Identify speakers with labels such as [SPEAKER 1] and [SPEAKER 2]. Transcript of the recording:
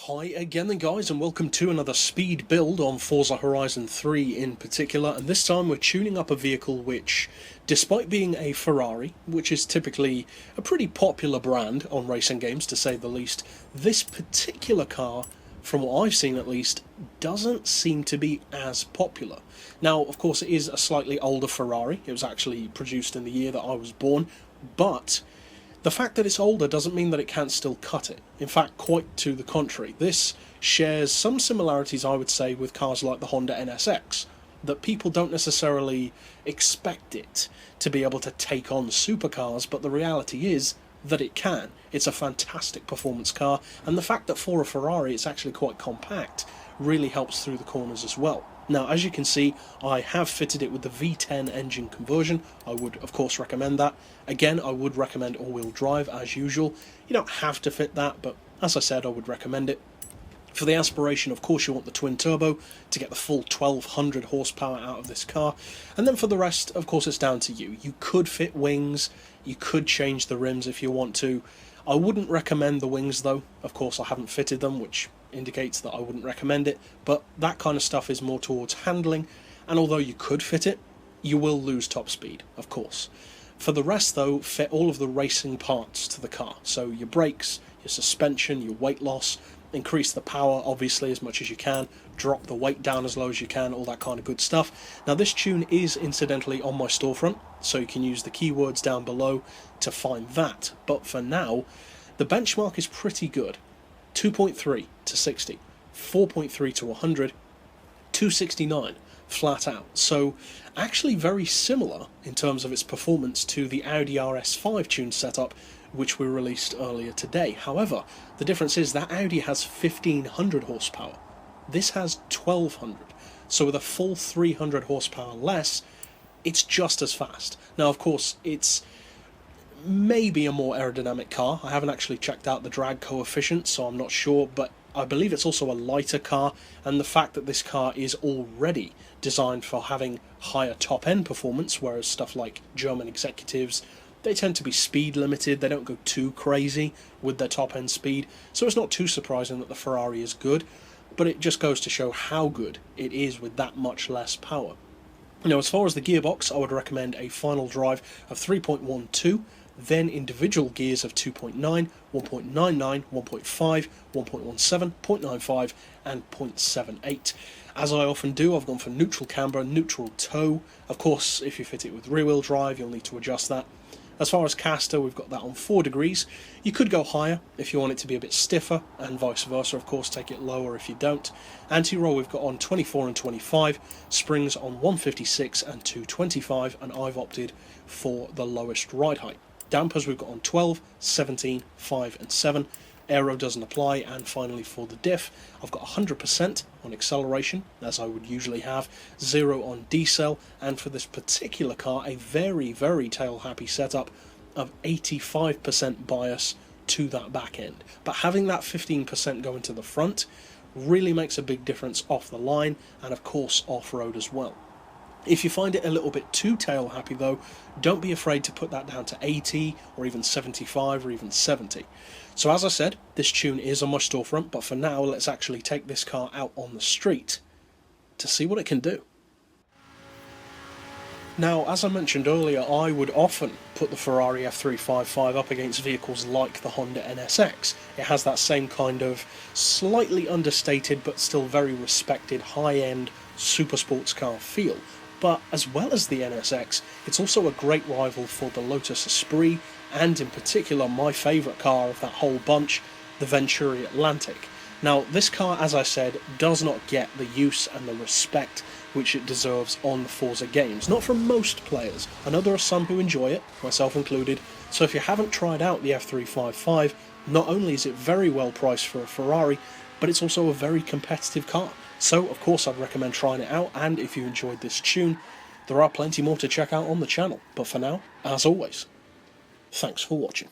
[SPEAKER 1] Hi again then guys, and welcome to another speed build on Forza Horizon 3 in particular, and this time we're tuning up a vehicle which, despite being a Ferrari, which is typically a pretty popular brand on racing games to say the least, this particular car, from what I've seen at least, doesn't seem to be as popular. Now, of course, it is a slightly older Ferrari. It was actually produced in the year that I was born, but the fact that it's older doesn't mean that it can't still cut it. In fact, quite to the contrary. This shares some similarities, I would say, with cars like the Honda NSX, that people don't necessarily expect it to be able to take on supercars, but the reality is that it can. It's a fantastic performance car, and the fact that for a Ferrari it's actually quite compact really helps through the corners as well. Now, as you can see, I have fitted it with the V10 engine conversion. I would, of course, recommend that. Again, I would recommend all-wheel drive, as usual. You don't have to fit that, but as I said, I would recommend it. For the aspiration, of course, you want the twin-turbo to get the full 1200 horsepower out of this car. And then for the rest, of course, it's down to you. You could fit wings, you could change the rims if you want to. I wouldn't recommend the wings, though. Of course, I haven't fitted them, which indicates that I wouldn't recommend it, but that kind of stuff is more towards handling, and although you could fit it, you will lose top speed, of course. For the rest, though, fit all of the racing parts to the car, so your brakes, your suspension, your weight loss, increase the power, obviously, as much as you can, drop the weight down as low as you can, all that kind of good stuff. Now, this tune is, incidentally, on my storefront, so you can use the keywords down below to find that, but for now, the benchmark is pretty good. 2.3 to 60, 4.3 to 100, 269 flat out. So actually very similar in terms of its performance to the Audi RS5 tune setup which we released earlier today. However, the difference is that Audi has 1500 horsepower. This has 1200. So with a full 300 horsepower less, it's just as fast. Now, of course, it's maybe a more aerodynamic car. I haven't actually checked out the drag coefficient, so I'm not sure, but I believe it's also a lighter car, and the fact that this car is already designed for having higher top-end performance, whereas stuff like German executives, they tend to be speed limited, they don't go too crazy with their top-end speed, so it's not too surprising that the Ferrari is good, but it just goes to show how good it is with that much less power. Now, as far as the gearbox, I would recommend a final drive of 3.12, then individual gears of 2.9, 1.99, 1.5, 1.17, 0.95 and 0.78. As I often do, I've gone for neutral camber, neutral toe. Of course, if you fit it with rear-wheel drive, you'll need to adjust that. As far as caster, we've got that on 4 degrees. You could go higher if you want it to be a bit stiffer, and vice versa, of course, take it lower if you don't. Anti-roll we've got on 24 and 25, springs on 156 and 225, and I've opted for the lowest ride height. Dampers we've got on 12, 17, 5 and 7. Aero doesn't apply, and finally for the diff, I've got 100% on acceleration, as I would usually have, 0 on decel, and for this particular car, a very, very tail-happy setup of 85% bias to that back end. But having that 15% go into the front really makes a big difference off the line, and of course off-road as well. If you find it a little bit too tail happy though, don't be afraid to put that down to 80 or even 75 or even 70. So as I said, this tune is on my storefront, but for now let's actually take this car out on the street to see what it can do. Now, as I mentioned earlier, I would often put the Ferrari F355 up against vehicles like the Honda NSX. It has that same kind of slightly understated but still very respected high-end super sports car feel. But as well as the NSX, it's also a great rival for the Lotus Esprit, and in particular my favourite car of that whole bunch, the Venturi Atlantic. Now, this car, as I said, does not get the use and the respect which it deserves on the Forza games. Not from most players. I know there are some who enjoy it, myself included, so if you haven't tried out the F355, not only is it very well priced for a Ferrari, but it's also a very competitive car. So, of course, I'd recommend trying it out, and if you enjoyed this tune, there are plenty more to check out on the channel. But for now, as always, thanks for watching.